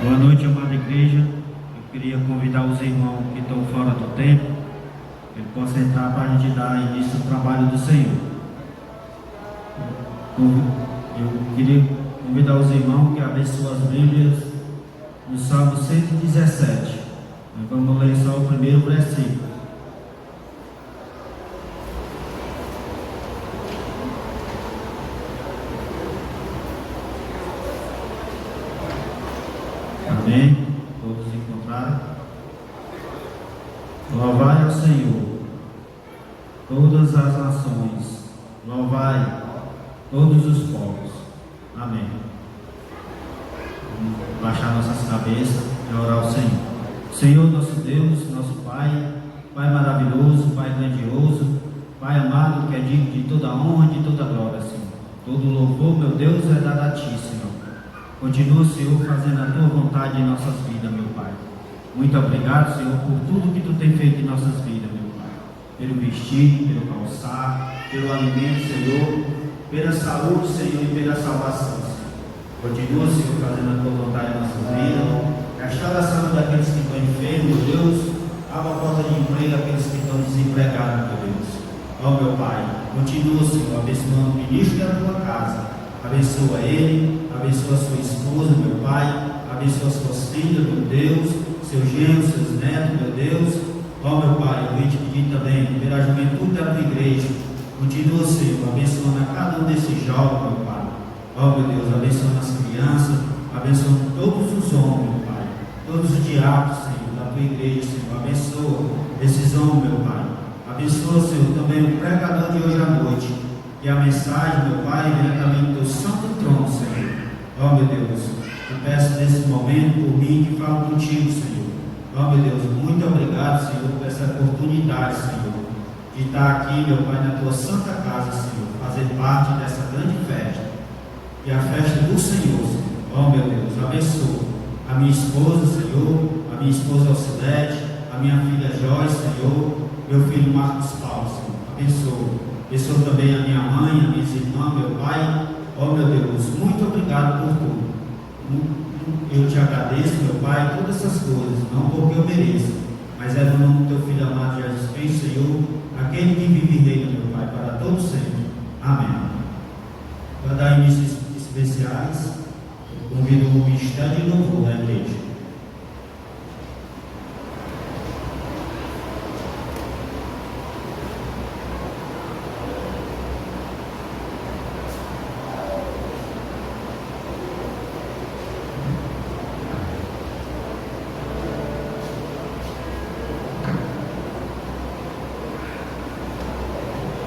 Boa noite, amada igreja. Eu queria convidar os irmãos que estão fora do templo, que eles possam entrar para a gente dar início ao trabalho do Senhor. Eu queria convidar os irmãos que abrem suas Bíblias no Salmo 117. Nós vamos ler só o primeiro versículo. Amém? Todos encontraram? Louvai ao Senhor, todas as nações, louvai todos os povos. Amém. Vamos baixar nossas cabeças e orar ao Senhor. Senhor, nosso Deus, nosso Pai, Pai maravilhoso, Pai grandioso, Pai amado, que é digno de toda honra e de toda glória, Senhor. Todo louvor, meu Deus, é dado a Ti, Senhor. Continua, Senhor, fazendo a Tua vontade em nossas vidas, meu Pai. Muito obrigado, Senhor, por tudo que Tu tem feito em nossas vidas, meu Pai. Pelo vestir, pelo calçar, pelo alimento, Senhor, pela saúde, Senhor, e pela salvação, Senhor. Continua, Senhor, fazendo a Tua vontade em nossas vidas. Restauração daqueles que estão enfermos, meu Deus. Abra a porta de emprego àqueles que estão desempregados, meu Deus. Ó, meu Pai, continua, Senho, abençoando o ministro da Tua casa. Abençoa ele, abençoa sua esposa, meu Pai, abençoa suas filhas, meu Deus, seus genros, seus netos, meu Deus. Ó, meu Pai, eu vim te pedir também, pela juventude da Tua igreja, continua, Senhor, abençoando a cada um desses jovens, meu Pai. Ó, meu Deus, abençoando as crianças, abençoando todos os homens, meu Pai, todos os diabos, Senhor, da Tua igreja, Senhor, abençoa esses homens, meu Pai. Abençoa, Senhor, também o pregador de hoje à noite. E a mensagem, meu Pai, venha também do Teu santo trono, Senhor. Ó, meu Deus, eu peço nesse momento por mim que falo contigo, Senhor. Ó, meu Deus, muito obrigado, Senhor, por essa oportunidade, Senhor, de estar aqui, meu Pai, na Tua santa casa, Senhor, fazer parte dessa grande festa. E a festa do Senhor, Senhor. Ó, meu Deus, abençoa a minha esposa, Senhor, a minha esposa Alcidete, a minha filha Joyce, Senhor, meu filho Marcos Paulo, Senhor. Abençoa. Abençoa também a minha mãe, a minhas irmãs, meu pai. Ó, meu Deus, muito obrigado por tudo. Eu te agradeço, meu Pai, todas essas coisas, não porque eu mereço, mas é no nome do Teu Filho amado Jesus Cristo, Senhor, aquele que vive e reina, meu Pai, para todos sempre. Amém. Para dar inícios especiais, eu convido o Ministério de Louvor da igreja.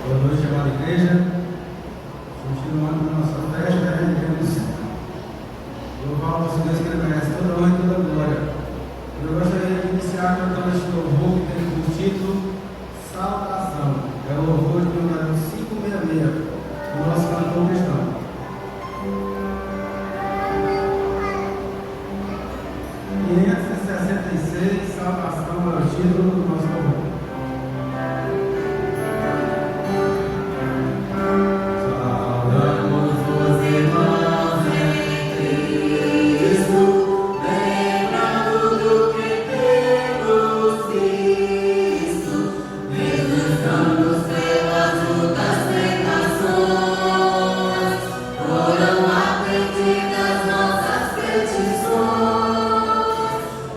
Boa noite, amada igreja. Continuando a nossa festa, né? Queremos louvar o nosso Deus que Ele merece toda a honra e toda a glória. Eu gostaria de iniciar cantando este louvor que tem o título Salvação. É o louvor de número 566, do nosso cantor cristão. 566, Salvação é o título do nosso louvor.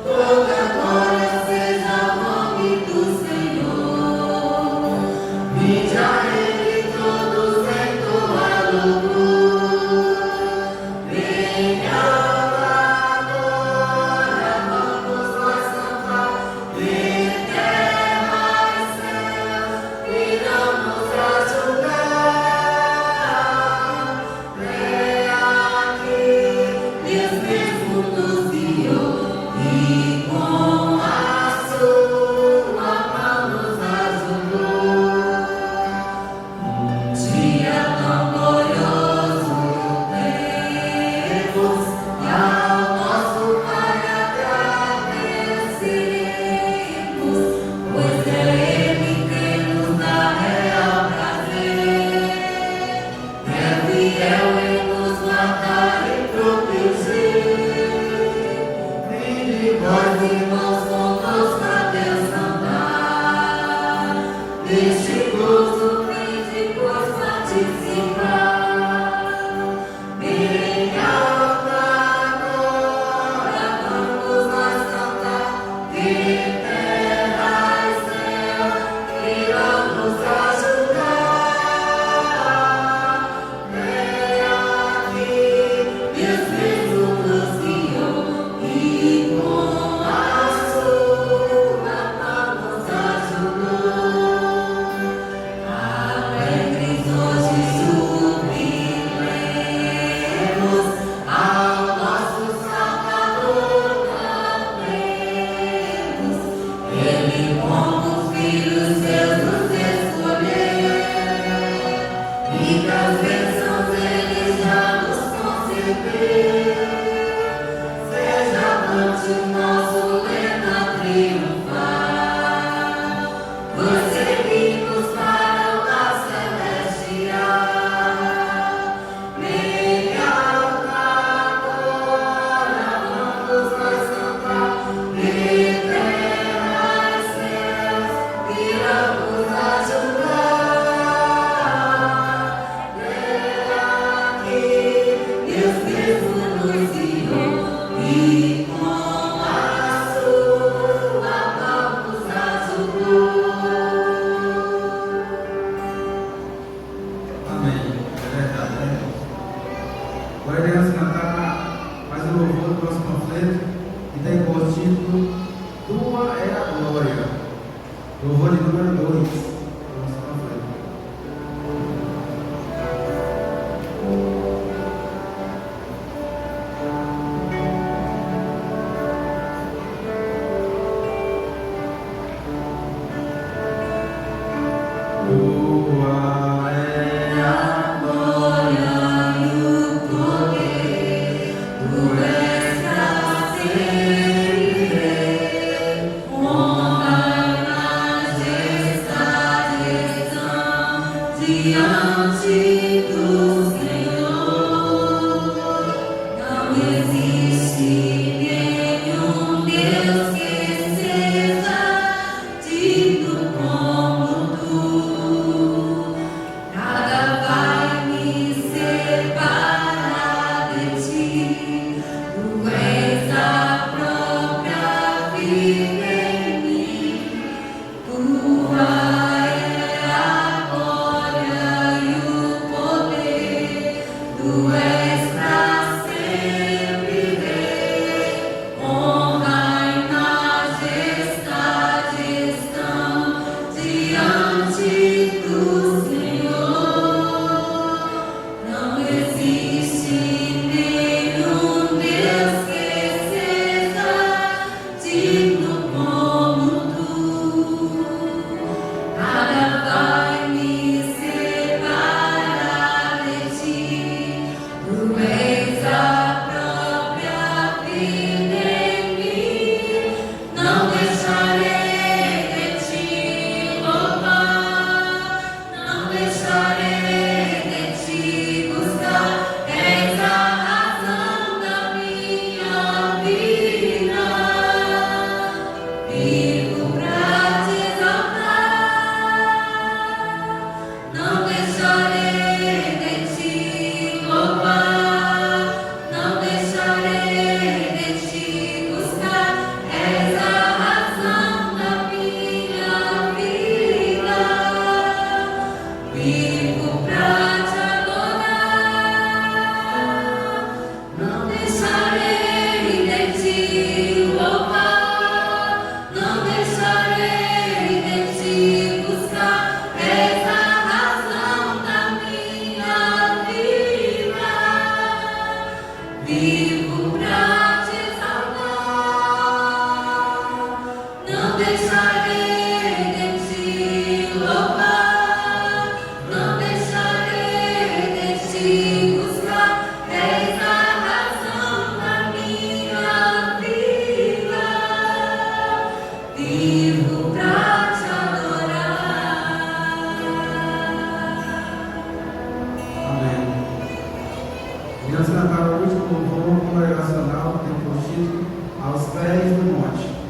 Toda glória seja ao nome do Senhor. Criança cantaram o último louvor congregacional que tem por título Aos Pés do Monte.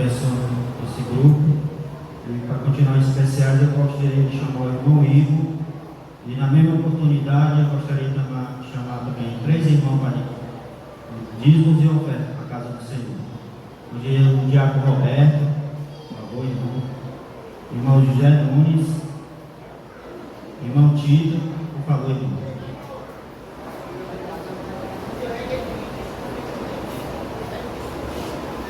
abençoe esse grupo. E para continuar especiais, eu gostaria de chamar o irmão Ivo. E na mesma oportunidade, eu gostaria de chamar também 3 irmãos para dízimos e ofertas para a casa do Senhor. Hoje é o diácono Roberto, por favor, irmão. Irmão José Nunes. Irmão Tito, por favor, irmão.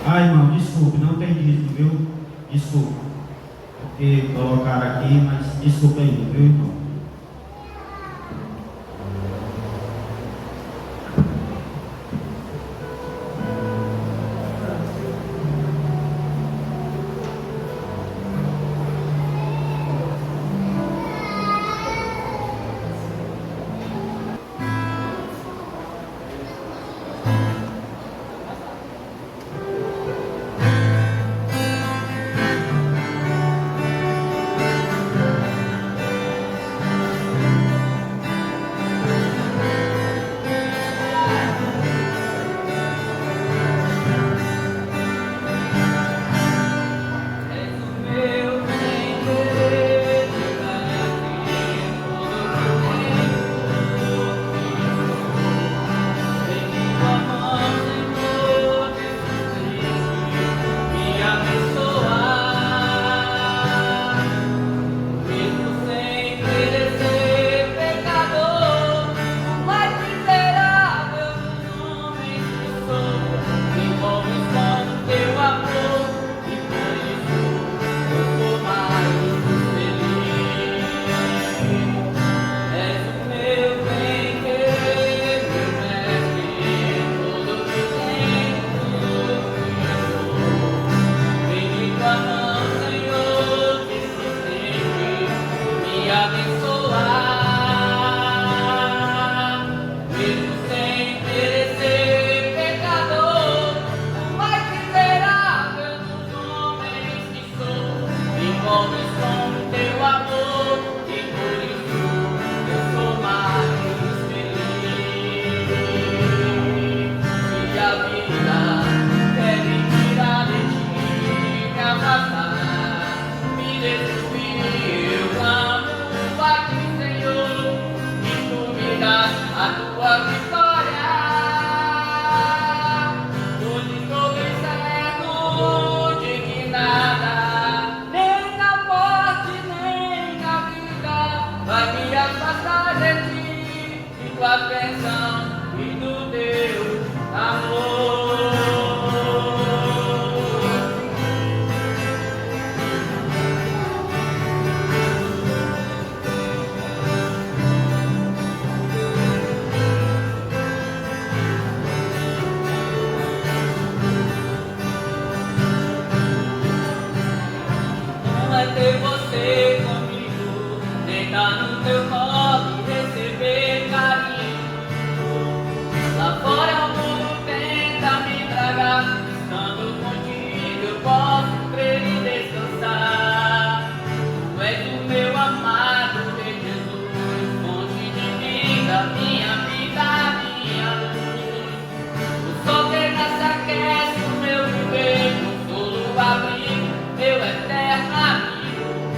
Ah, irmão, desculpe, não tem dízimo, viu? Desculpe. Porque colocaram aqui, mas desculpa aí, viu, irmão? Meu eterno amigo,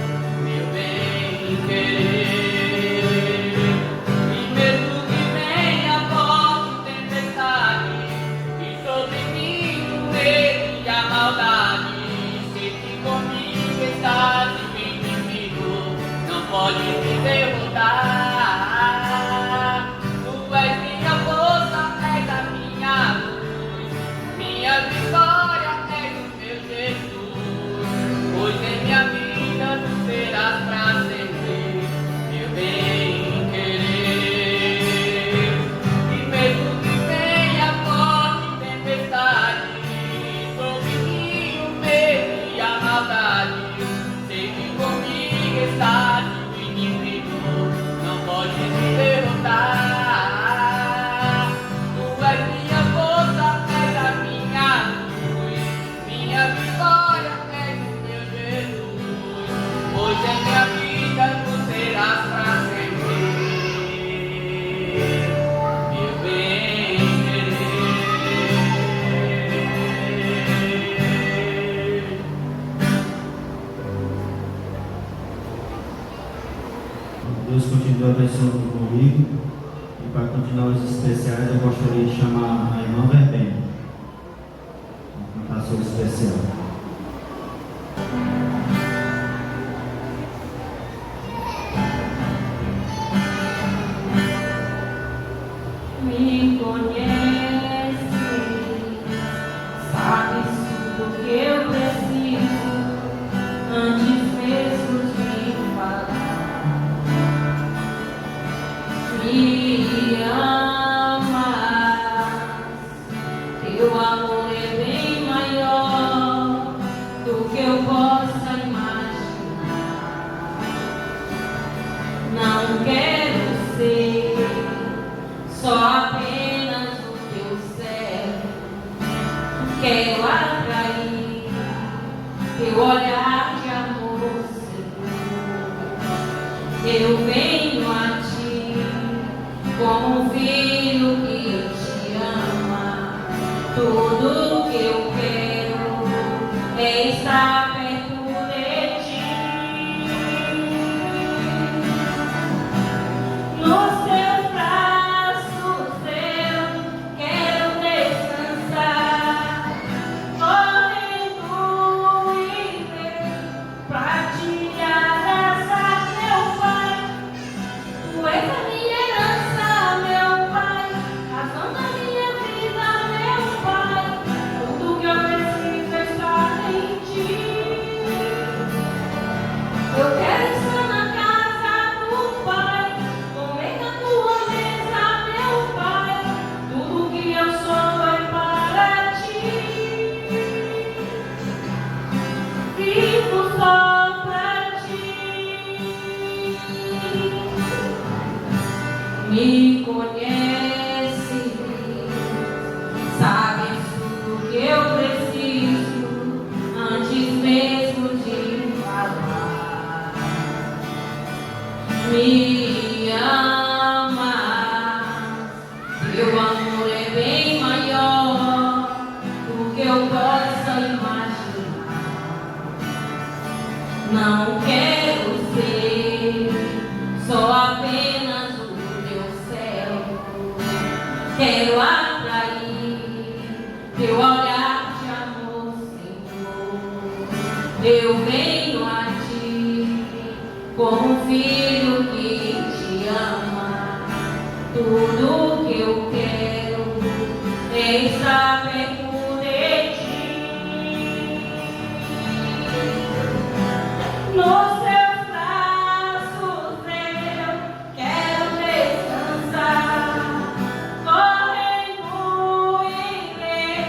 continue abençoando comigo. E para continuar os especiais, eu gostaria de chamar a irmã Verbena. Vou cantar sobre o especial. Me conhece, sabe tudo que eu preciso, antes mesmo de falar. Me amas, teu amor é bem maior do que eu possa imaginar. Não quero ser só apenas o teu servo, quero atrair teu olhar de amor, Senhor. Eu venho a ti como um filho que te ama. Tudo que eu quero é estar perto de ti. Nos teus braços eu quero descansar, correndo e ver pra te abraçar, meu Pai. Tu és a minha herança, meu Pai, razão da minha vida, meu Pai. Tudo que eu preciso está em ti. Eu quero estar na casa do Pai, comer na tua mesa, meu Pai. Tudo que eu sou é para ti. Vivo só para ti. Me conhece, sabes tudo que eu preciso, antes mesmo de falar. Me amas, teu amor é bem maior do que eu possa imaginar. Não quero ser só apenas o teu servo, quero atrair teu olhar de amor, Senhor. Eu venho a ti como um filho que te ama. Tudo que eu quero é estar perto de ti. Nos teus braços eu quero descansar, correndo e ver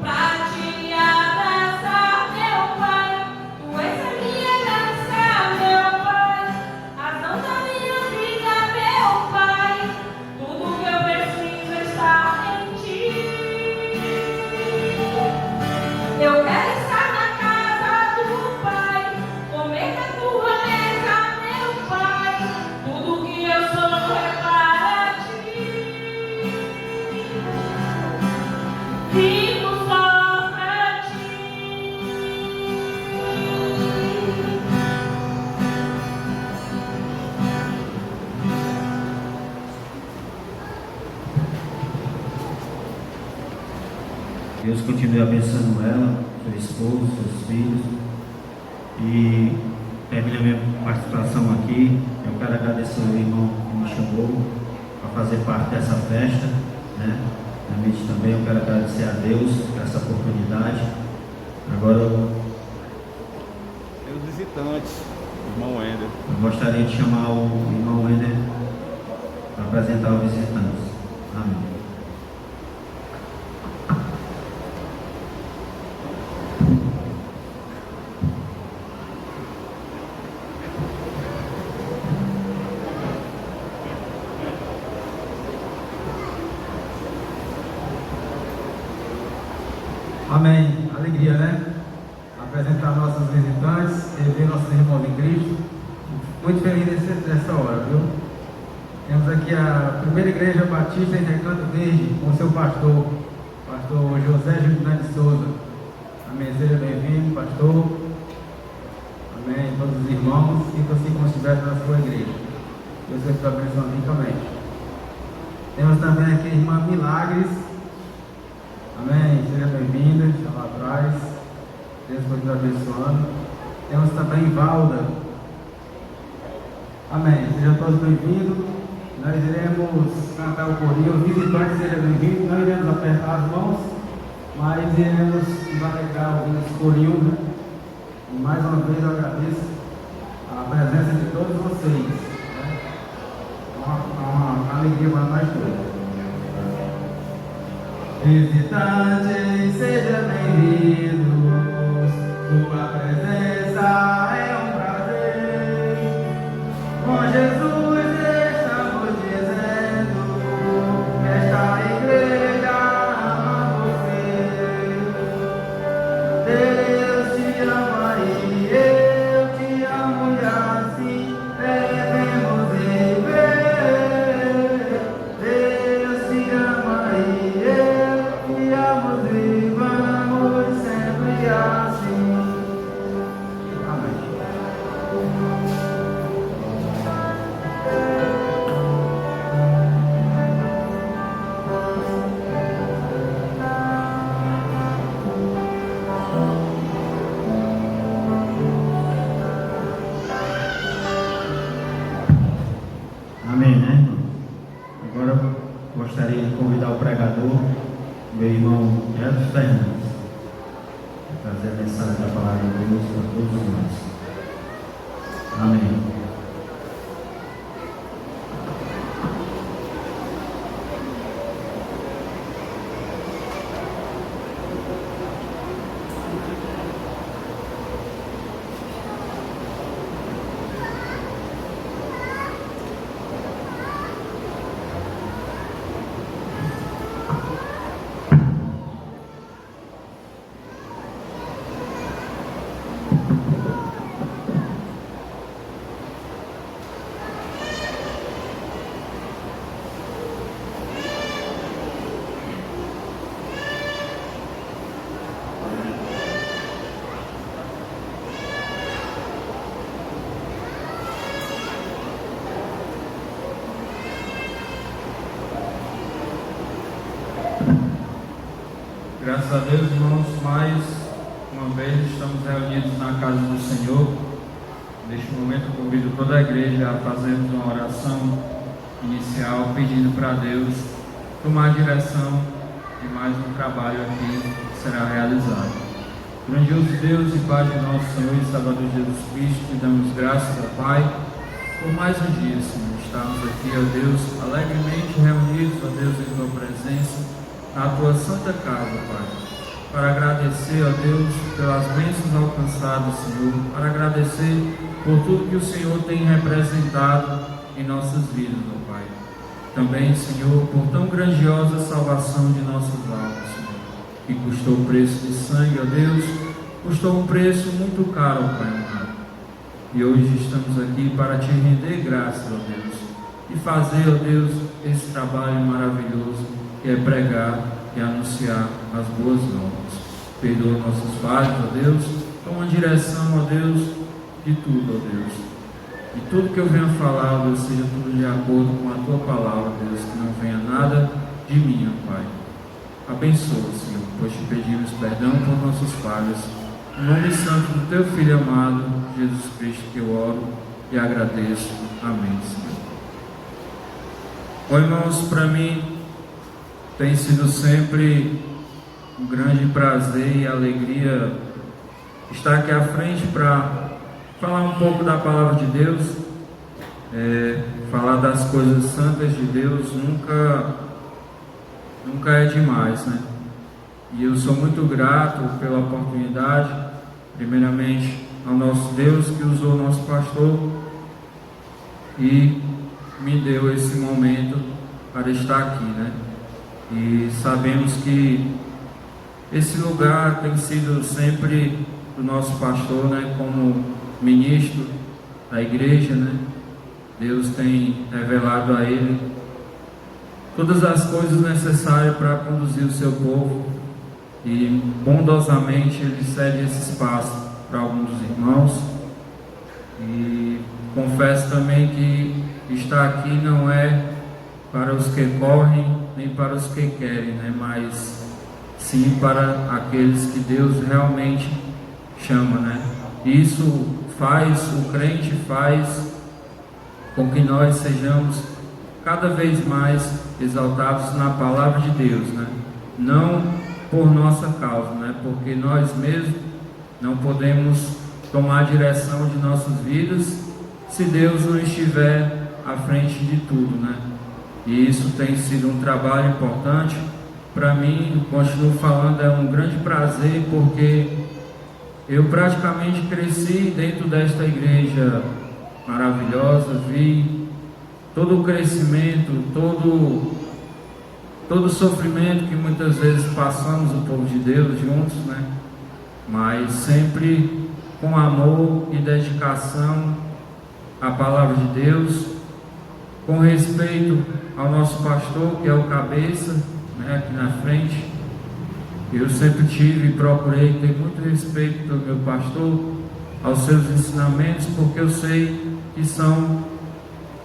pra te abraçar, meu Pai. Tu és a minha herança, meu Pai, razão da minha vida, meu Pai. Tudo que eu preciso está em ti. Eu quero estar na casa do Pai, comer na tua mesa, meu Pai. Tudo que eu sou é para ti. Vivo só para ti. Deus continue abençoando ela, seu esposo, seus filhos. E termina a minha participação aqui. Eu quero agradecer ao irmão que me chamou para fazer parte dessa festa, né? Realmente também eu quero agradecer a Deus por essa oportunidade. Agora Tem os visitantes, irmão Wender. eu gostaria de chamar o irmão Wender para apresentar os visitantes. Amém. Amém. Alegria, né? Apresentar nossos visitantes, rever nossos irmãos em Cristo. Muito feliz nessa hora, viu? Temos aqui a primeira igreja batista em Recanto Verde, com seu pastor José Juliano de Souza. Amém. Seja bem-vindo, pastor. Amém. Todos os irmãos, sintam-se como se estivesse na sua igreja. Deus abençoe. Temos também aqui a irmã Milagres. Amém. Seja bem-vinda, está lá atrás. Deus continue abençoando. Temos também Valda. Amém. Sejam todos bem-vindos. Nós iremos cantar o corinho. Os visitantes sejam bem-vindos. Não iremos apertar as mãos, mas iremos nos alegrar ouvindo esse corinho, né? E mais uma vez eu agradeço a presença de todos vocês. Né? Uma alegria para nós todos. Visitantes, sejam bem-vindos. Sua presença é um prazer. Com Jesus estamos dizendo que esta igreja ama você. Deus te ama e eu te amo, e assim devemos viver. Deus te ama e eu te amo, e vamos sempre assim. Amém. Amém, né, irmão? Agora eu gostaria de convidar o pregador, meu irmão Edson Fernandes, para trazer a mensagem da palavra de Deus para todos nós. Amém. Graças a Deus, irmãos, mais uma vez estamos reunidos na casa do Senhor. Neste momento, convido toda a igreja a fazermos uma oração inicial, pedindo para Deus tomar a direção de mais um trabalho aqui que será realizado. Grandioso Deus e Pai de nosso Senhor e Salvador Jesus Cristo, te damos graças, ó Pai, por mais um dia, Senhor. Estamos aqui, ó Deus, alegremente reunidos, ó Deus, em tua presença, na tua santa casa, Pai, para agradecer, ó Deus, pelas bênçãos alcançadas, Senhor, para agradecer por tudo que o Senhor tem representado em nossas vidas, ó Pai. Também, Senhor, por tão grandiosa salvação de nossas almas, Senhor, que custou o preço de sangue, ó Deus, custou um preço muito caro, ó Pai amado. E hoje estamos aqui para te render graças, ó Deus, e fazer, ó Deus, esse trabalho maravilhoso que é pregar e anunciar as boas novas. Perdoa nossos falhas, ó Deus, toma direção, ó Deus, de tudo, ó Deus. E tudo que eu venha falar, ó Deus, seja tudo de acordo com a tua palavra, ó Deus, que não venha nada de mim, ó Pai. Abençoa, Senhor, pois te pedimos perdão por nossas falhas. Em nome santo do teu Filho amado, Jesus Cristo, que eu oro e agradeço. Amém, Senhor. Ó irmãos, para mim tem sido sempre um grande prazer e alegria estar aqui à frente para falar um pouco da palavra de Deus, falar das coisas santas de Deus, nunca é demais, né? E eu sou muito grato pela oportunidade, primeiramente ao nosso Deus que usou o nosso pastor e me deu esse momento para estar aqui, né? E sabemos que esse lugar tem sido sempre do nosso pastor, né? Como ministro da igreja, né? Deus tem revelado a ele todas as coisas necessárias para conduzir o seu povo e bondosamente ele cede esse espaço para alguns dos irmãos. E confesso também que estar aqui não é para os que correm, nem para os que querem, né? Mas sim para aqueles que Deus realmente chama, né? Isso o crente faz com que nós sejamos cada vez mais exaltados na palavra de Deus, né? Não por nossa causa, né? Porque nós mesmos não podemos tomar a direção de nossas vidas se Deus não estiver à frente de tudo, né? E isso tem sido um trabalho importante para mim. Continuo falando, é um grande prazer, porque eu praticamente cresci dentro desta igreja maravilhosa, vi todo o crescimento, todo o sofrimento que muitas vezes passamos, o povo de Deus juntos, né? Mas sempre com amor e dedicação à palavra de Deus, com respeito ao nosso pastor, que é o cabeça, né, aqui na frente. Eu sempre tive e procurei ter muito respeito pelo meu pastor, aos seus ensinamentos, porque eu sei que são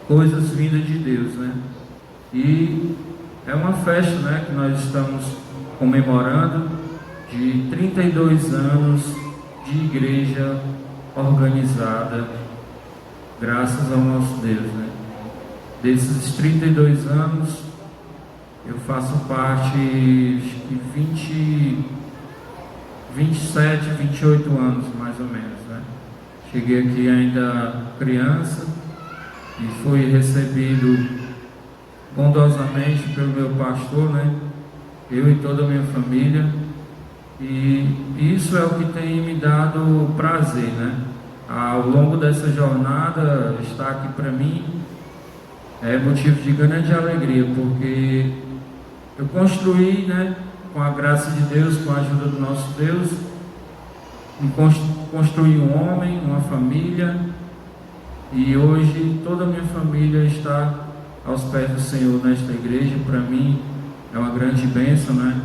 coisas vindas de Deus, né? E é uma festa, né, que nós estamos comemorando de 32 anos de igreja organizada, graças ao nosso Deus, né? Desses 32 anos, eu faço parte de 27, 28 anos, mais ou menos, né? Cheguei aqui ainda criança e fui recebido bondosamente pelo meu pastor, né? Eu e toda a minha família. E isso é o que tem me dado prazer, né? Ao longo dessa jornada, estar aqui para mim é motivo de grande alegria, porque eu construí, né, com a graça de Deus, com a ajuda do nosso Deus, construí um homem, uma família, e hoje toda a minha família está aos pés do Senhor nesta igreja. Para mim é uma grande bênção, né?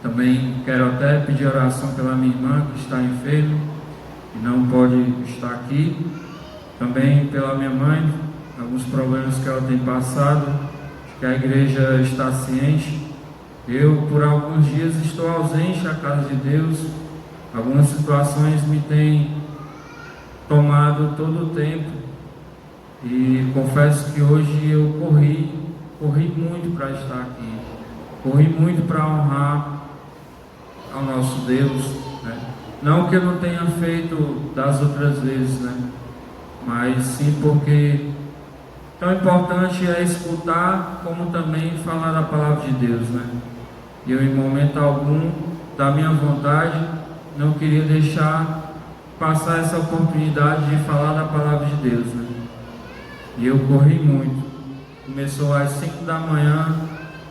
Também quero até pedir oração pela minha irmã que está enferma e não pode estar aqui. Também pela minha mãe, alguns problemas que ela tem passado, que a igreja está ciente. Eu, por alguns dias, estou ausente da casa de Deus. Algumas situações me têm tomado todo o tempo. E confesso que hoje eu corri muito para estar aqui. Corri muito para honrar ao nosso Deus, né? Não que eu não tenha feito das outras vezes, né? Mas sim porque tão importante é escutar, como também falar da palavra de Deus, né? E eu, em momento algum, da minha vontade, não queria deixar passar essa oportunidade de falar da palavra de Deus, né? E eu corri muito. Começou às 5 da manhã,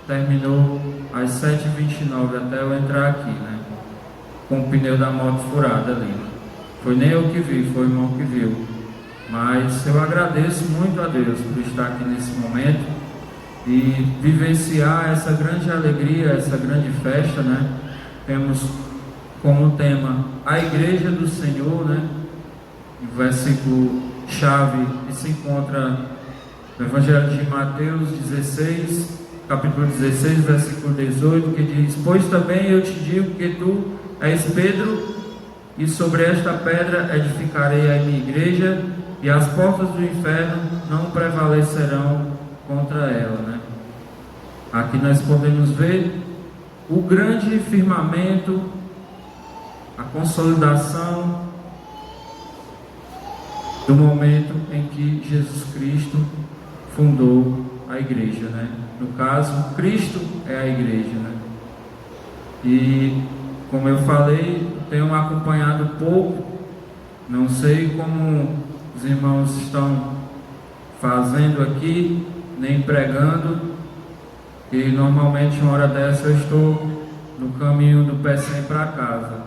terminou às 7h29, até eu entrar aqui, né? Com o pneu da moto furado ali. Foi nem eu que vi, foi o irmão que viu. Mas eu agradeço muito a Deus por estar aqui nesse momento e vivenciar essa grande alegria, essa grande festa, né? Temos como tema a Igreja do Senhor, né? O versículo chave que se encontra no Evangelho de Mateus 16, capítulo 16, versículo 18, que diz: pois também eu te digo que tu és Pedro, e sobre esta pedra edificarei a minha igreja, e as portas do inferno não prevalecerão contra ela, né? Aqui nós podemos ver o grande firmamento, a consolidação do momento em que Jesus Cristo fundou a igreja, né? No caso, Cristo é a igreja, né? E como eu falei, tenho acompanhado pouco, não sei como os irmãos estão fazendo aqui, nem pregando, e normalmente uma hora dessa eu estou no caminho do Pecém para casa.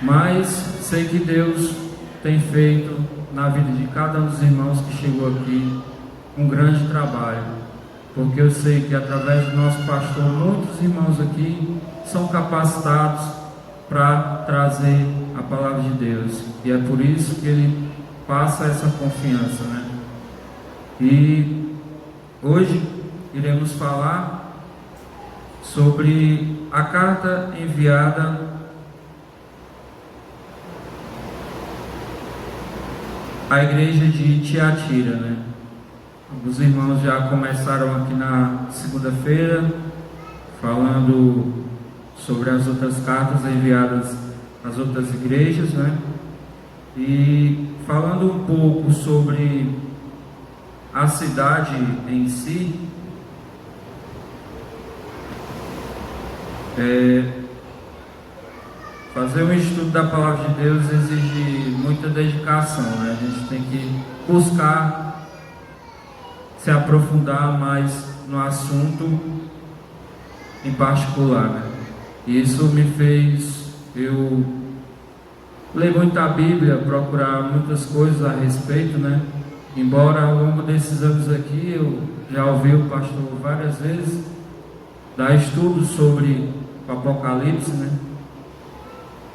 Mas sei que Deus tem feito na vida de cada um dos irmãos que chegou aqui um grande trabalho, porque eu sei que através do nosso pastor, muitos irmãos aqui são capacitados para trazer a palavra de Deus, e é por isso que ele passa essa confiança, né? E Hoje iremos falar sobre a carta enviada à igreja de Tiatira, né? Os irmãos já começaram aqui na segunda-feira falando sobre as outras cartas enviadas às outras igrejas, né? E falando um pouco sobre a cidade em si, fazer um estudo da palavra de Deus exige muita dedicação, né? A gente tem que buscar se aprofundar mais no assunto em particular, né? E isso me fez eu ler muito a Bíblia, procurar muitas coisas a respeito, né? Embora ao longo desses anos aqui eu já ouvi o pastor várias vezes dar estudos sobre o Apocalipse, né?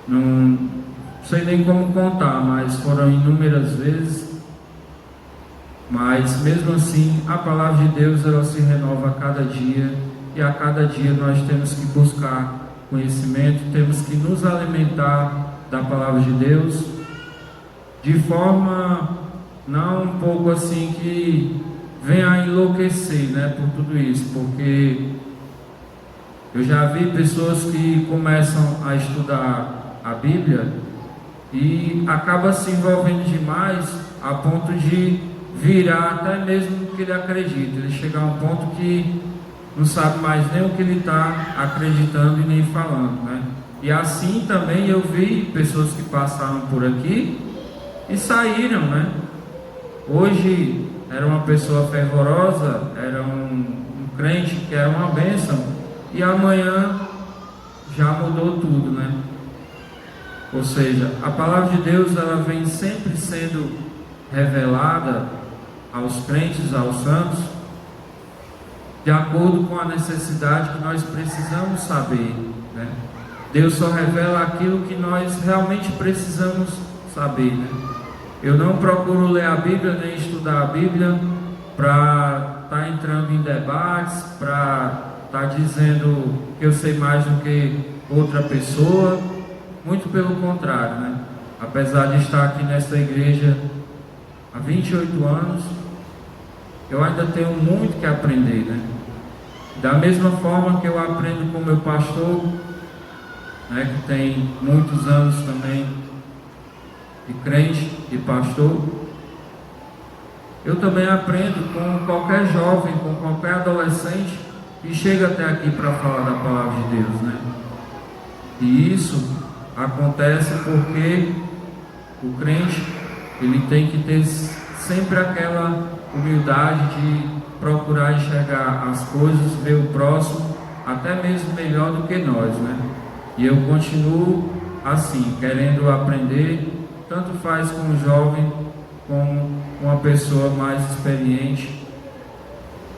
Não sei nem como contar, mas foram inúmeras vezes. Mas mesmo assim, a palavra de Deus ela se renova a cada dia, e a cada dia nós temos que buscar conhecimento, temos que nos alimentar da palavra de Deus, de forma não um pouco assim que venha a enlouquecer, né, por tudo isso, porque eu já vi pessoas que começam a estudar a Bíblia e acaba se envolvendo demais a ponto de virar até mesmo o que ele acredita. Ele chega a um ponto que não sabe mais nem o que ele está acreditando e nem falando, né? E assim também eu vi pessoas que passaram por aqui e saíram, né? Hoje era uma pessoa fervorosa, era um crente que era uma bênção, e amanhã já mudou tudo, né? Ou seja, a palavra de Deus ela vem sempre sendo revelada aos crentes, aos santos, de acordo com a necessidade que nós precisamos saber, né? Deus só revela aquilo que nós realmente precisamos saber, né? Eu não procuro ler a Bíblia nem estudar a Bíblia para estar entrando em debates, para estar dizendo que eu sei mais do que outra pessoa. Muito pelo contrário, né? Apesar de estar aqui nesta igreja há 28 anos, eu ainda tenho muito que aprender, né? Da mesma forma que eu aprendo com meu pastor, né, que tem muitos anos também de crente e pastor, eu também aprendo com qualquer jovem, com qualquer adolescente que chega até aqui para falar da palavra de Deus, né? E isso acontece porque o crente ele tem que ter sempre aquela humildade de procurar enxergar as coisas, ver o próximo até mesmo melhor do que nós, né? E eu continuo assim, querendo aprender, tanto faz com um jovem como uma pessoa mais experiente,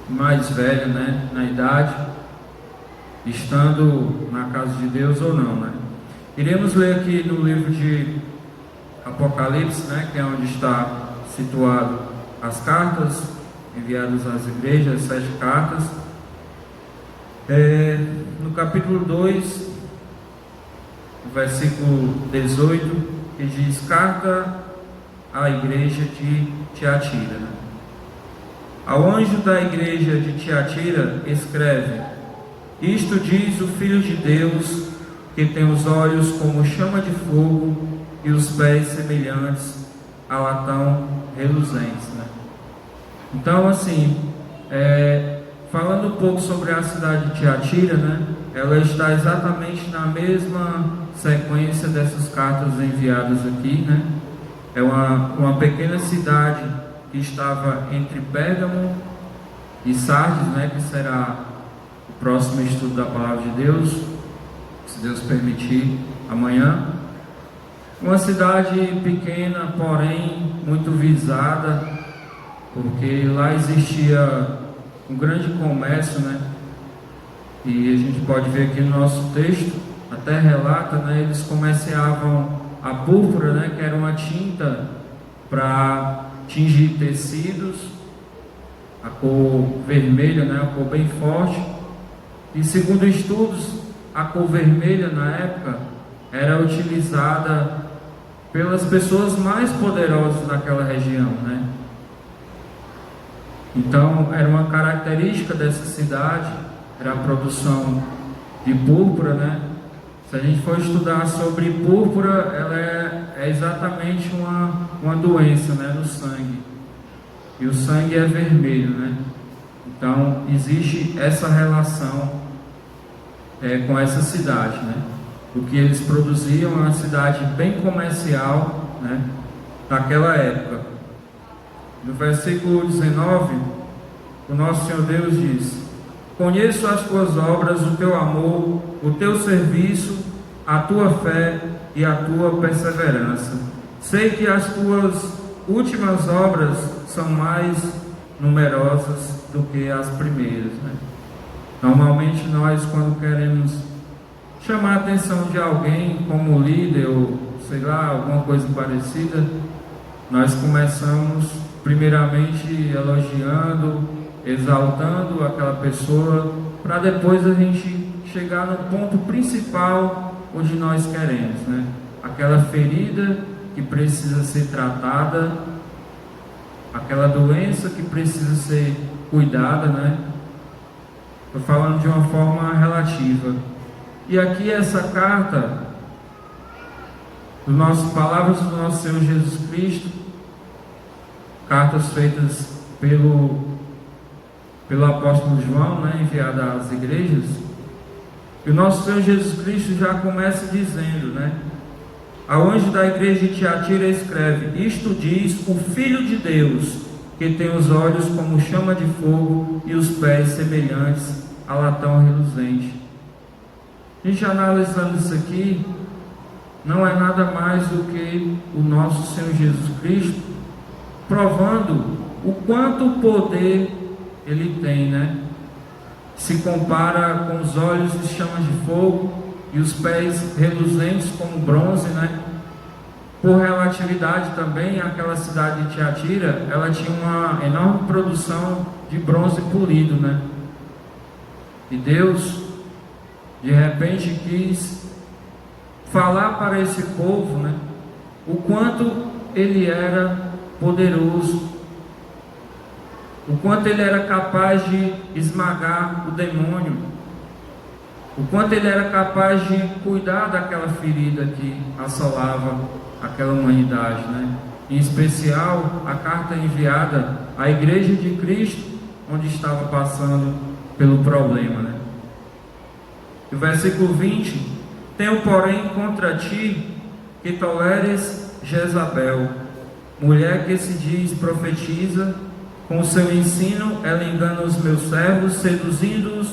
mais velha, né, na idade, estando na casa de Deus ou não, né? Iremos ler aqui no livro de Apocalipse, né, que é onde está situado as cartas enviadas às igrejas, as 7 cartas. No capítulo 2, versículo 18, que diz: carta à igreja de Tiatira, né? Ao anjo da igreja de Tiatira escreve: isto diz o Filho de Deus, que tem os olhos como chama de fogo e os pés semelhantes a latão reluzentes, né? Então, assim, falando um pouco sobre a cidade de Tiatira, né? Ela está exatamente na mesma sequência dessas cartas enviadas aqui, né? É uma pequena cidade que estava entre Pérgamo e Sardes, né? Que será o próximo estudo da palavra de Deus, se Deus permitir, amanhã. Uma cidade pequena, porém muito visada, porque lá existia um grande comércio, né? E a gente pode ver aqui no nosso texto, até relata, né? Eles comerciavam a púrpura, né? Que era uma tinta para tingir tecidos, a cor vermelha, né, a cor bem forte. E segundo estudos, a cor vermelha na época era utilizada pelas pessoas mais poderosas daquela região, né? Então era uma característica dessa cidade, era a produção de púrpura, né? Se a gente for estudar sobre púrpura, ela é exatamente uma doença, né, no sangue. E o sangue é vermelho, né? Então existe essa relação com essa cidade, né? O que eles produziam é uma cidade bem comercial, né, naquela época. No versículo 19, o nosso Senhor Deus diz: conheço as tuas obras, o teu amor, o teu serviço, a tua fé e a tua perseverança. Sei que as tuas últimas obras são mais numerosas do que as primeiras, né? Normalmente nós, quando queremos chamar a atenção de alguém como líder ou sei lá, alguma coisa parecida, nós começamos primeiramente elogiando, exaltando aquela pessoa, para depois a gente chegar no ponto principal onde nós queremos, né? Aquela ferida que precisa ser tratada, aquela doença que precisa ser cuidada, né? Estou falando de uma forma relativa. E aqui essa carta, palavras do nosso Senhor Jesus Cristo, cartas feitas pelo apóstolo João, né, enviada às igrejas. E o nosso Senhor Jesus Cristo já começa dizendo, né? Ao anjo da igreja de Tiatira escreve: isto diz o Filho de Deus, que tem os olhos como chama de fogo e os pés semelhantes a latão reluzente. A gente analisando isso aqui, não é nada mais do que o nosso Senhor Jesus Cristo provando o quanto poder Ele tem, né? Se compara com os olhos de chamas de fogo e os pés reluzentes como bronze, né? Por relatividade também, aquela cidade de Tiatira, ela tinha uma enorme produção de bronze polido, né? E Deus, de repente, quis falar para esse povo, né, o quanto Ele era poderoso, o quanto Ele era capaz de esmagar o demônio, o quanto Ele era capaz de cuidar daquela ferida que assolava aquela humanidade, né? Em especial, a carta enviada à igreja de Cristo, onde estava passando pelo problema, né? O versículo 20: tenho, porém, contra ti que toleres Jezabel, mulher que se diz profetiza, com o seu ensino ela engana os meus servos, seduzindo-os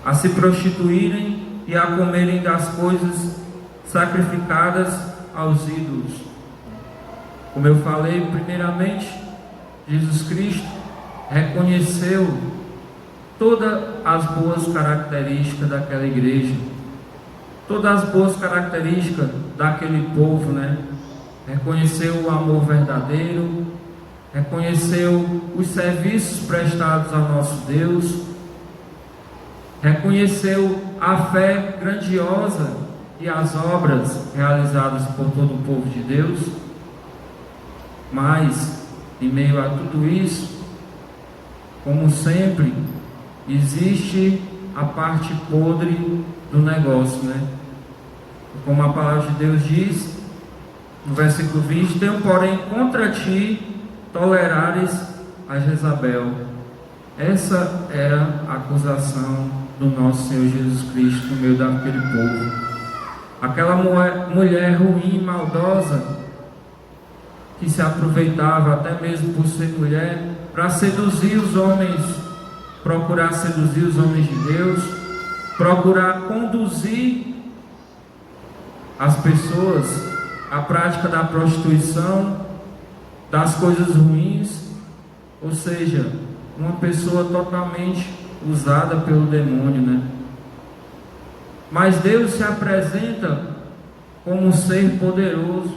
a se prostituírem e a comerem das coisas sacrificadas aos ídolos. Como eu falei, primeiramente, Jesus Cristo reconheceu todas as boas características daquela igreja, todas as boas características daquele povo, né? Reconheceu o amor verdadeiro, reconheceu os serviços prestados ao nosso Deus, reconheceu a fé grandiosa e as obras realizadas por todo o povo de Deus. Mas, em meio a tudo isso, como sempre, existe a parte podre do negócio, né? Como a palavra de Deus diz no versículo 20: tenho, porém, contra ti tolerares a Jezabel. Essa era a acusação do nosso Senhor Jesus Cristo no meio daquele povo. Aquela mulher ruim, maldosa, que se aproveitava até mesmo por ser mulher para seduzir os homens, procurar seduzir os homens de Deus, procurar conduzir as pessoas à prática da prostituição, das coisas ruins, ou seja, uma pessoa totalmente usada pelo demônio, né? Mas Deus se apresenta como um ser poderoso,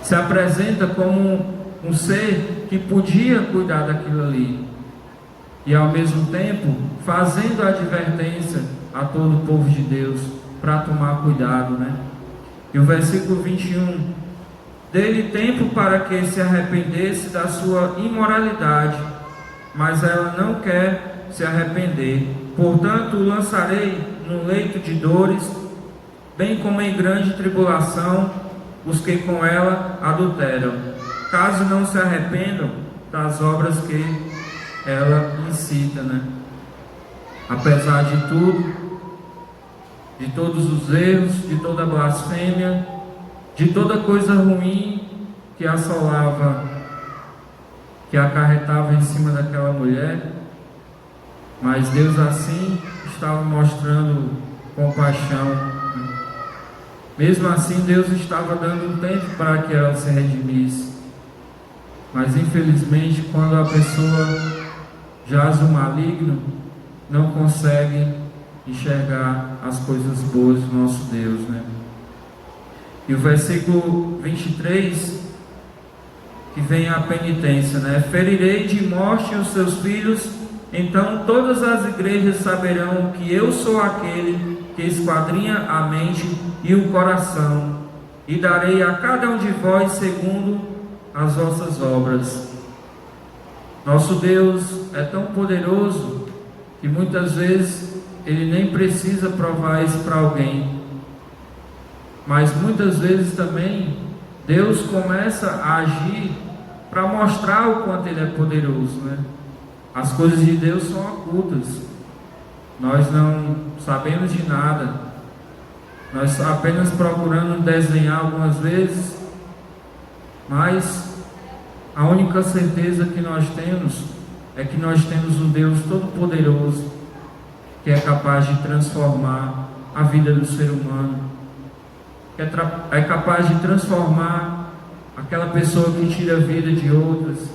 se apresenta como um ser que podia cuidar daquilo ali, e ao mesmo tempo fazendo a advertência a todo o povo de Deus para tomar cuidado, né? E o versículo 21: dê-lhe tempo para que se arrependesse da sua imoralidade, mas ela não quer se arrepender. Portanto, o lançarei no leito de dores, bem como em grande tribulação os que com ela adulteram, caso não se arrependam das obras que ela incita, né? Apesar de tudo, de todos os erros, de toda a blasfêmia, de toda coisa ruim que assolava, que acarretava em cima daquela mulher, mas Deus assim estava mostrando compaixão. Mesmo assim, Deus estava dando um tempo para que ela se redimisse. Mas infelizmente, quando a pessoa jaz o maligno, não consegue enxergar as coisas boas do nosso Deus, né? E o versículo 23, que vem a penitência, né? Ferirei de morte os seus filhos, então todas as igrejas saberão que eu sou aquele que esquadrinha a mente e o coração, e darei a cada um de vós segundo as vossas obras. Nosso Deus é tão poderoso que muitas vezes Ele nem precisa provar isso para alguém, mas muitas vezes também Deus começa a agir para mostrar o quanto Ele é poderoso, né? As coisas de Deus são ocultas, nós não sabemos de nada, nós apenas procuramos desenhar algumas vezes, mas a única certeza que nós temos é que nós temos um Deus todo-poderoso, que é capaz de transformar a vida do ser humano, que é capaz de transformar aquela pessoa que tira a vida de outras,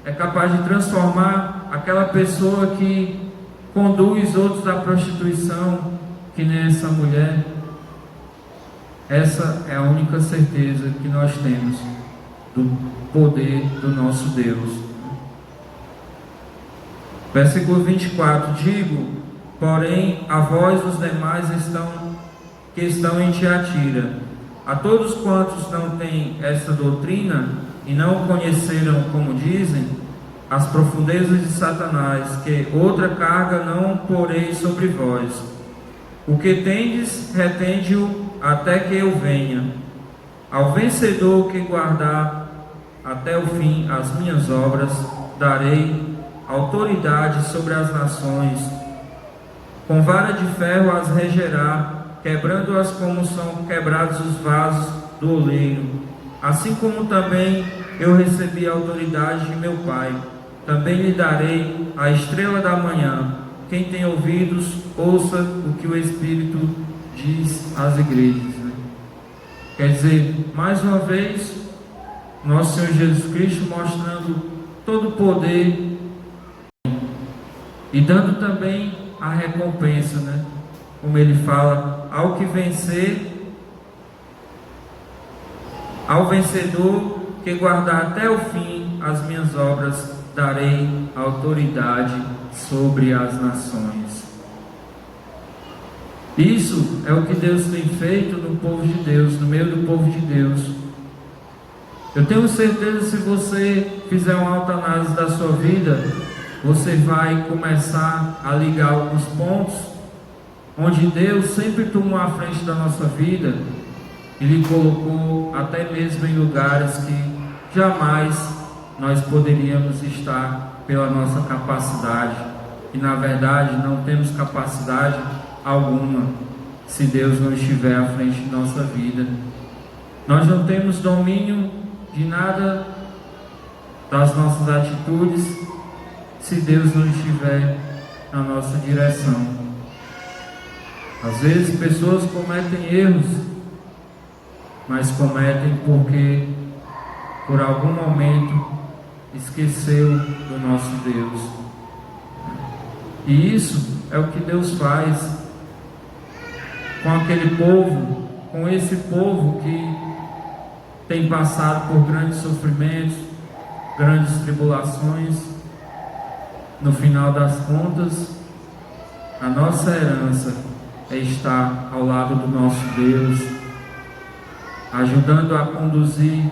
é capaz de transformar aquela pessoa que conduz outros à prostituição, que nem essa mulher. Essa é a única certeza que nós temos do poder do nosso Deus. Versículo 24: digo, porém, a vós os demais que estão em Tiatira, a todos quantos não têm essa doutrina e não conheceram, como dizem, as profundezas de Satanás, que outra carga não porei sobre vós. O que tendes, retende-o até que eu venha. Ao vencedor que guardar até o fim as minhas obras, darei autoridade sobre as nações. Com vara de ferro as regerá, quebrando-as como são quebrados os vasos do oleiro. Assim como também eu recebi a autoridade de meu Pai, também lhe darei a estrela da manhã. Quem tem ouvidos, ouça o que o Espírito diz às igrejas, né? Quer dizer, mais uma vez, nosso Senhor Jesus Cristo mostrando todo o poder e dando também a recompensa, né? Como ele fala, ao que vencer, ao vencedor que guardar até o fim as minhas obras, darei autoridade sobre as nações. Isso é o que Deus tem feito no povo de Deus, no meio do povo de Deus. Eu tenho certeza, se você fizer uma autoanálise da sua vida, você vai começar a ligar alguns pontos onde Deus sempre tomou a frente da nossa vida e lhe colocou até mesmo em lugares que jamais nós poderíamos estar pela nossa capacidade, e na verdade não temos capacidade alguma se Deus não estiver à frente de nossa vida. Nós não temos domínio de nada das nossas atitudes se Deus não estiver na nossa direção. Às vezes pessoas cometem erros, mas cometem porque por algum momento esqueceu do nosso Deus. E isso é o que Deus faz com aquele povo, com esse povo que tem passado por grandes sofrimentos, grandes tribulações, no final das contas, a nossa herança é estar ao lado do nosso Deus, ajudando a conduzir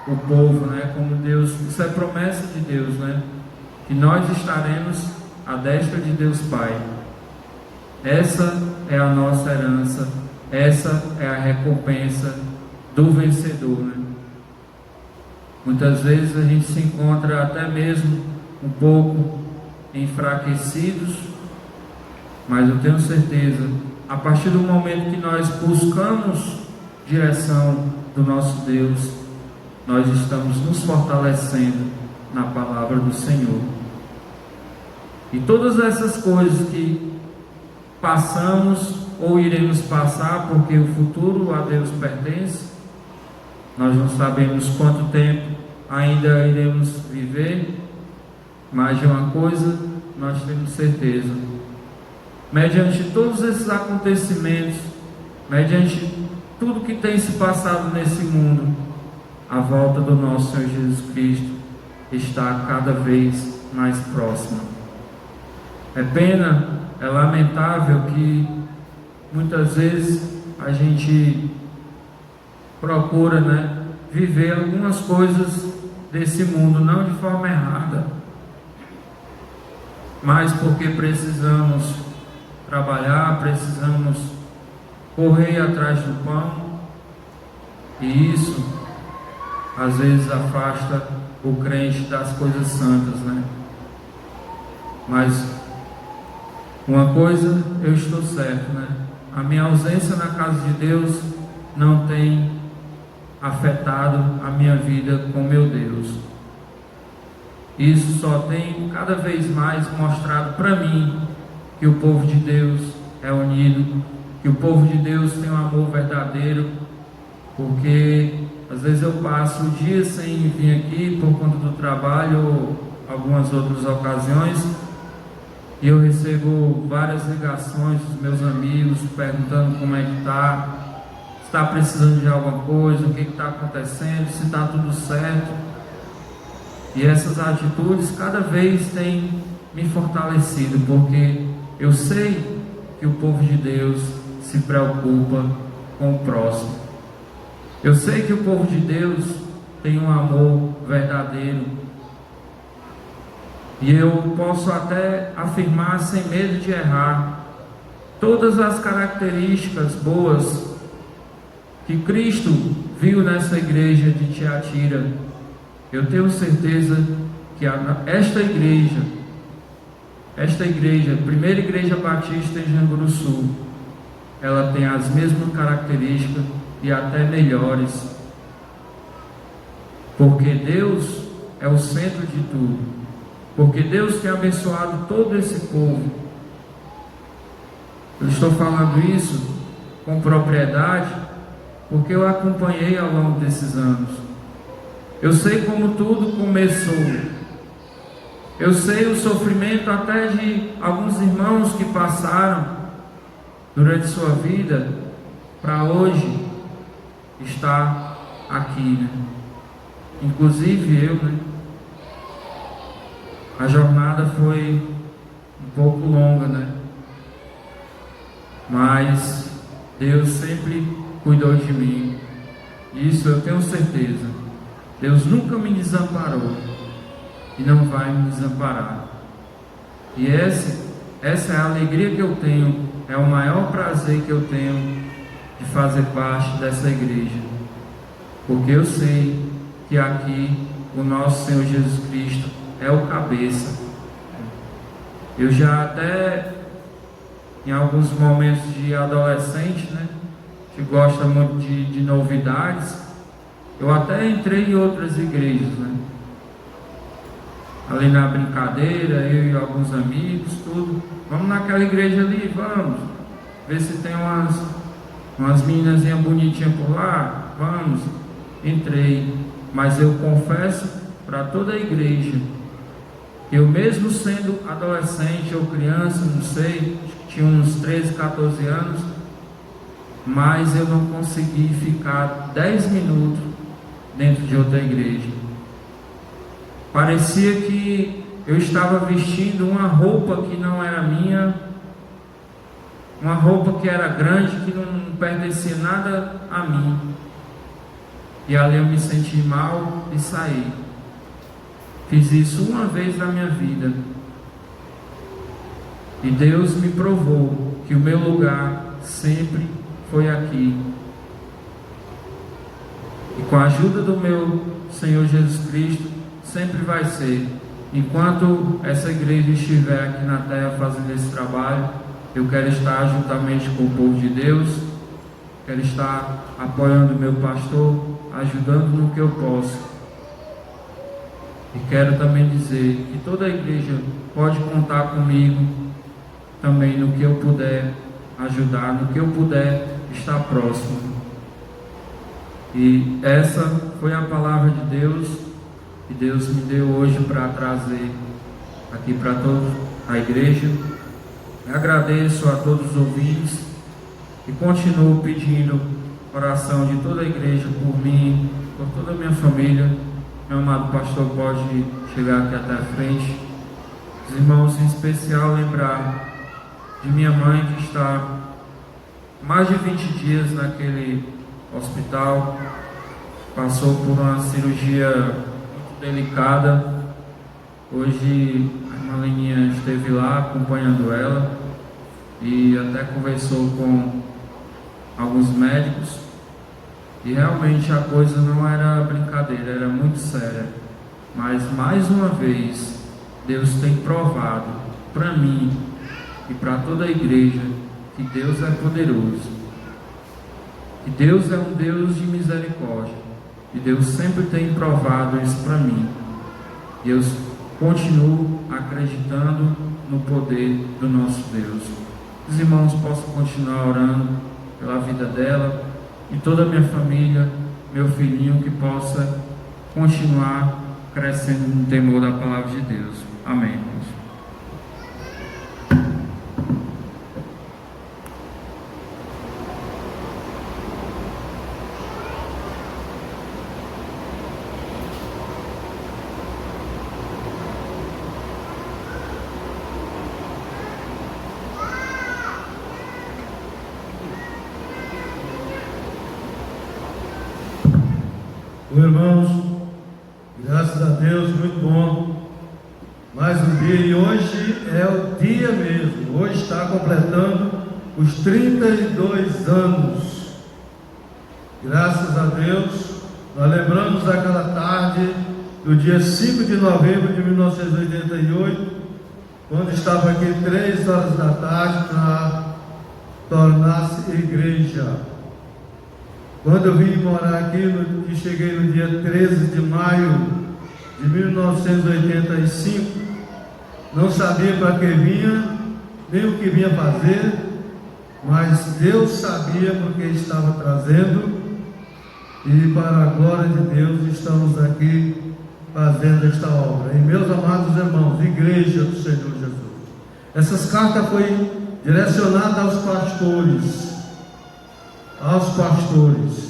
o povo, né? Como Deus, isso é promessa de Deus, né? Que nós estaremos à destra de Deus Pai. Essa é a nossa herança, essa é a recompensa do vencedor, né? Muitas vezes a gente se encontra até mesmo um pouco enfraquecidos, mas eu tenho certeza, a partir do momento que nós buscamos direção do nosso Deus, nós estamos nos fortalecendo na palavra do Senhor. E todas essas coisas que passamos ou iremos passar, porque o futuro a Deus pertence, nós não sabemos quanto tempo ainda iremos viver, mas de uma coisa nós temos certeza: mediante todos esses acontecimentos, mediante tudo que tem se passado nesse mundo, a volta do nosso Senhor Jesus Cristo está cada vez mais próxima. É pena, é lamentável que muitas vezes a gente procura, né, viver algumas coisas desse mundo, não de forma errada, mas porque precisamos trabalhar, precisamos correr atrás do pão, e isso às vezes afasta o crente das coisas santas, né? Mas uma coisa eu estou certo, né? A minha ausência na casa de Deus não tem afetado a minha vida com meu Deus. Isso só tem cada vez mais mostrado para mim que o povo de Deus é unido, que o povo de Deus tem um amor verdadeiro, porque às vezes eu passo dias sem vir aqui por conta do trabalho ou algumas outras ocasiões, e eu recebo várias ligações dos meus amigos perguntando como é que está precisando de alguma coisa, o que está acontecendo, se está tudo certo. E essas atitudes cada vez têm me fortalecido, porque eu sei que o povo de Deus se preocupa com o próximo. Eu sei que o povo de Deus tem um amor verdadeiro. E eu posso até afirmar sem medo de errar, todas as características boas que Cristo viu nessa igreja de Tiatira, eu tenho certeza que esta igreja, primeira igreja batista em Janguru Sul, ela tem as mesmas características e até melhores, porque Deus é o centro de tudo, porque Deus tem abençoado todo esse povo. Eu estou falando isso com propriedade, porque eu acompanhei ao longo desses anos. Eu sei como tudo começou. Eu sei o sofrimento até de alguns irmãos que passaram durante sua vida para hoje estar aqui, né? Inclusive eu, né? A jornada foi um pouco longa, né? Mas Deus sempre cuidou de mim. Isso eu tenho certeza. Deus nunca me desamparou e não vai me desamparar. E essa é a alegria que eu tenho, é o maior prazer que eu tenho de fazer parte dessa igreja, porque eu sei que aqui o nosso Senhor Jesus Cristo é o cabeça. Eu já até em alguns momentos de adolescente, né, que gosta muito de novidades, eu até entrei em outras igrejas, né? Ali na brincadeira, eu e alguns amigos, tudo. Vamos naquela igreja ali, vamos. Ver se tem umas meninazinhas bonitinhas por lá. Vamos. Entrei. Mas eu confesso para toda a igreja, eu mesmo sendo adolescente ou criança, não sei, tinha uns 13, 14 anos, mas eu não consegui ficar 10 minutos dentro de outra igreja. Parecia que eu estava vestindo uma roupa que não era minha, uma roupa que era grande, que não pertencia nada a mim. E ali eu me senti mal e saí. Fiz isso uma vez na minha vida. E Deus me provou que o meu lugar sempre foi aqui. E com a ajuda do meu Senhor Jesus Cristo, sempre vai ser. Enquanto essa igreja estiver aqui na terra fazendo esse trabalho, eu quero estar juntamente com o povo de Deus, quero estar apoiando o meu pastor, ajudando no que eu posso. E quero também dizer que toda a igreja pode contar comigo também no que eu puder ajudar, no que eu puder estar próximo. E essa foi a palavra de Deus que Deus me deu hoje para trazer aqui para toda a igreja. Agradeço a todos os ouvintes e continuo pedindo oração de toda a igreja por mim, por toda a minha família. Meu amado pastor pode chegar aqui até a frente. Os irmãos, em especial, lembrar de minha mãe que está mais de 20 dias naquele hospital, passou por uma cirurgia muito delicada. Hoje a irmã Leninha esteve lá acompanhando ela e até conversou com alguns médicos, e realmente a coisa não era brincadeira, era muito séria. Mas mais uma vez Deus tem provado para mim e para toda a igreja que Deus é poderoso, que Deus é um Deus de misericórdia, e Deus sempre tem provado isso para mim. E eu continuo acreditando no poder do nosso Deus. Os irmãos possam continuar orando pela vida dela e toda a minha família, meu filhinho, que possa continuar crescendo no temor da palavra de Deus. Amém. Irmãos, graças a Deus, muito bom, mais um dia, e hoje é o dia mesmo, hoje está completando os 32 anos, graças a Deus. Nós lembramos daquela tarde do dia 5 de novembro de 1988, quando estava aqui 3 horas da tarde para tornar-se igreja. Quando eu vim morar aqui, e cheguei no dia 13 de maio de 1985, não sabia para que vinha, nem o que vinha fazer, mas Deus sabia porque estava trazendo, e para a glória de Deus estamos aqui fazendo esta obra. E meus amados irmãos, igreja do Senhor Jesus, essas cartas foram direcionadas aos pastores,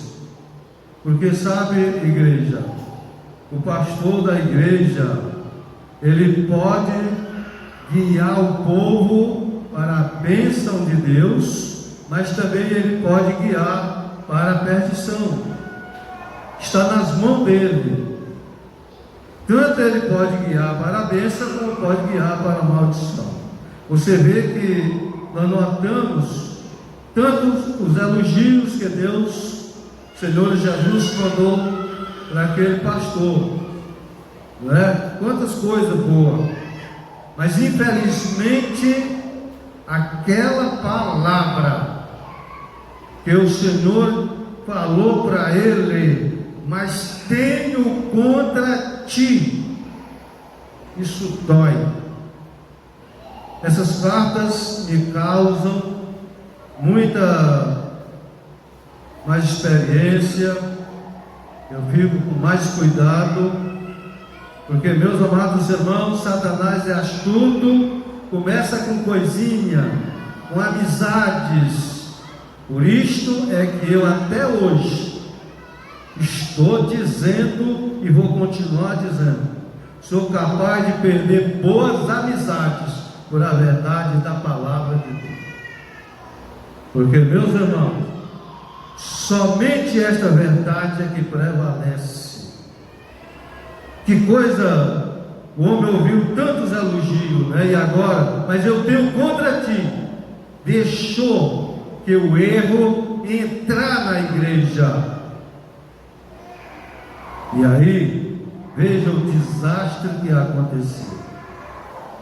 porque sabe, igreja, o pastor da igreja, ele pode guiar o povo para a bênção de Deus, mas também ele pode guiar para a perdição. Está nas mãos dele. Tanto ele pode guiar para a bênção, como pode guiar para a maldição. Você vê que nós notamos tanto os elogios que Deus, Senhor Jesus, mandou para aquele pastor, não é? Quantas coisas boas, mas infelizmente aquela palavra que o Senhor falou para ele, mas tenho contra ti, isso dói. Essas cartas me causam muita mais experiência, eu fico com mais cuidado, porque, meus amados irmãos, Satanás é astuto, começa com coisinha, com amizades. Por isto é que eu até hoje estou dizendo e vou continuar dizendo: sou capaz de perder boas amizades por a verdade da palavra de Deus. Porque, meus irmãos, somente esta verdade é que prevalece. Que coisa, o homem ouviu tantos elogios, né? E agora, mas eu tenho contra ti, deixou que o erro entrar na igreja. E aí, veja o desastre que aconteceu.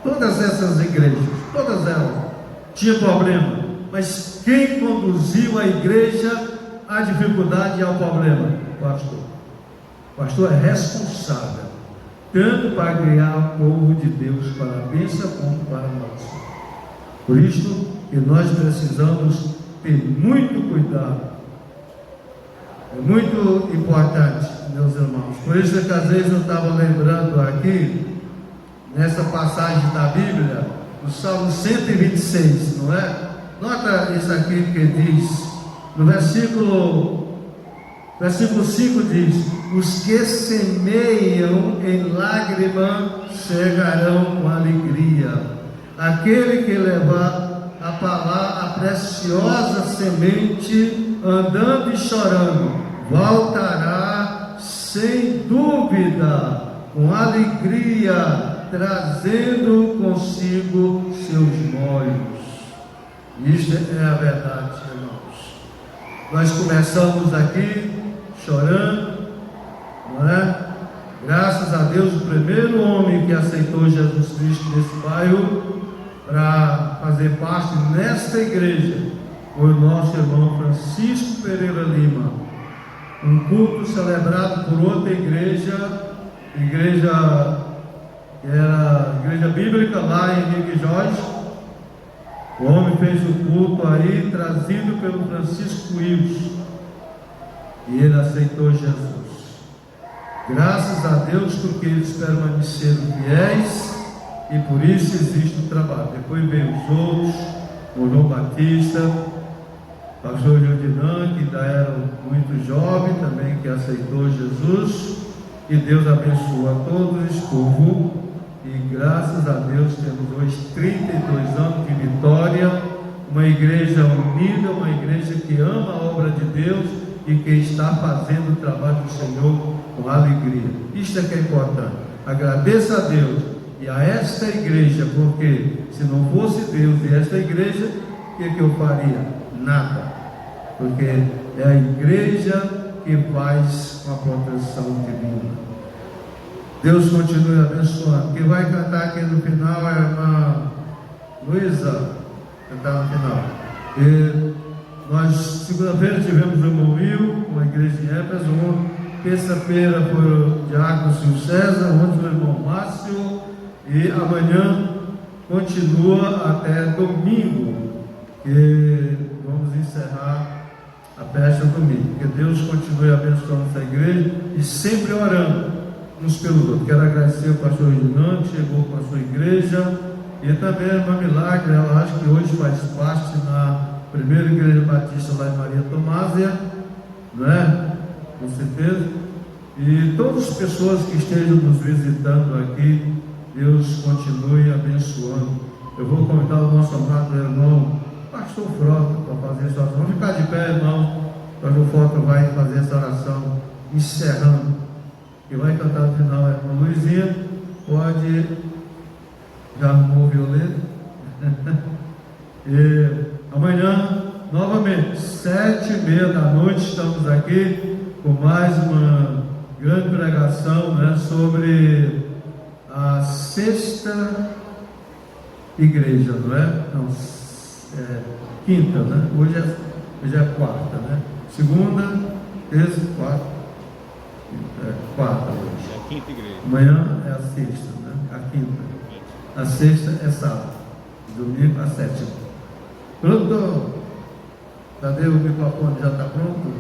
Todas essas igrejas, todas elas, tinham problema, mas quem conduziu a igreja à dificuldade e ao problema? O pastor. O pastor é responsável, tanto para criar o povo de Deus para a bênção como para nós. Por isso que nós precisamos ter muito cuidado. É muito importante, meus irmãos. Por isso que às vezes eu estava lembrando aqui, nessa passagem da Bíblia, no Salmo 126, não é? Nota isso aqui que diz, no versículo 5 diz: os que semeiam em lágrimas chegarão com alegria. Aquele que levar a palavra, a preciosa semente, andando e chorando, voltará sem dúvida, com alegria, trazendo consigo seus molhos. Isto é a verdade, irmãos. Nós começamos aqui chorando, não é? Graças a Deus, o primeiro homem que aceitou Jesus Cristo nesse bairro para fazer parte nesta igreja foi o nosso irmão Francisco Pereira Lima. Um culto celebrado por outra igreja que era a igreja bíblica lá em Henrique Jorge. O homem fez o culto aí, trazido pelo Francisco Wilson, e ele aceitou Jesus. Graças a Deus, porque eles permaneceram fiéis, e por isso existe o trabalho. Depois veio os outros, o João Batista, o pastor Jordinã, que ainda era muito jovem também, que aceitou Jesus, e Deus abençoou a todos esse povo. E graças a Deus temos hoje 32 anos de vitória, uma igreja unida, uma igreja que ama a obra de Deus e que está fazendo o trabalho do Senhor com alegria. Isto é que é importante. Agradeça a Deus e a esta igreja, porque se não fosse Deus e esta igreja, o que eu faria? Nada. Porque é a igreja que faz com a proteção divina. Deus continue abençoando. Quem vai cantar aqui no final é a irmã Luísa, cantar no final. E nós, segunda-feira, tivemos o irmão Will, uma igreja em Éfeso. Terça-feira foi o diácono Silvio César, ontem o irmão Márcio. E amanhã continua até domingo, que vamos encerrar a festa domingo. Que Deus continue abençoando essa igreja e sempre orando uns pelos outros. Quero agradecer ao pastor Reginaldo, que chegou com a sua igreja, e também a irmã Milagre, ela acho que hoje faz parte na primeira igreja batista lá em Maria Tomásia, não é? Com certeza. E todas as pessoas que estejam nos visitando aqui, Deus continue abençoando. Eu vou convidar o nosso amado irmão pastor Frota para fazer essa oração. Vamos ficar de pé, irmão. O pastor Frota vai fazer essa oração encerrando. Que vai cantar no final a irmã Luizinha. Pode, já arrumou o violino. E amanhã, novamente, 7h30 da noite, estamos aqui com mais uma grande pregação, né, sobre a sexta igreja, não é? Não, quinta, né? Hoje é quarta, né? Segunda, terça, quarta. Quarta hoje. É a quinta igreja. Amanhã é a sexta, né? A quinta. A sexta é sábado. Domingo a sétima. Pronto? Cadê o microfone? Já está pronto?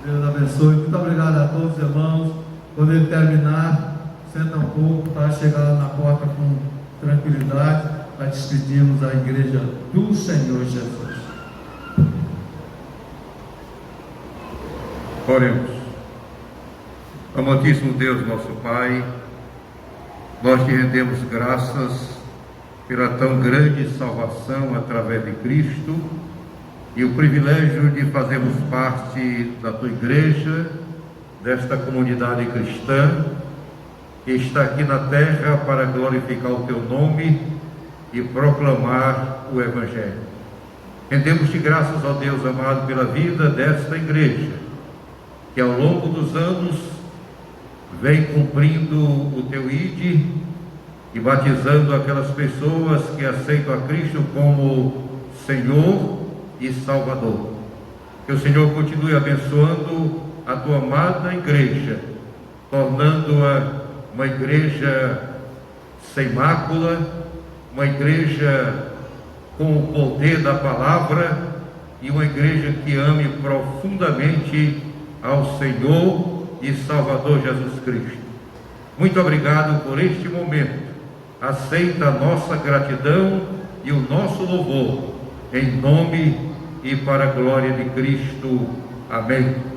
Deus abençoe. Muito obrigado a todos, irmãos. Quando ele terminar, senta um pouco para chegar lá na porta com tranquilidade, para despedirmos a igreja do Senhor Jesus. Oremos. Amantíssimo Deus, nosso Pai, nós te rendemos graças pela tão grande salvação através de Cristo e o privilégio de fazermos parte da tua igreja, desta comunidade cristã que está aqui na terra para glorificar o teu nome e proclamar o Evangelho. Rendemos-te graças, ó Deus amado, pela vida desta igreja, que ao longo dos anos vem cumprindo o teu ID e batizando aquelas pessoas que aceitam a Cristo como Senhor e Salvador. Que o Senhor continue abençoando a tua amada igreja, tornando-a uma igreja sem mácula, uma igreja com o poder da palavra e uma igreja que ame profundamente ao Senhor e Salvador Jesus Cristo. Muito obrigado por este momento. Aceita a nossa gratidão e o nosso louvor, em nome e para a glória de Cristo. Amém.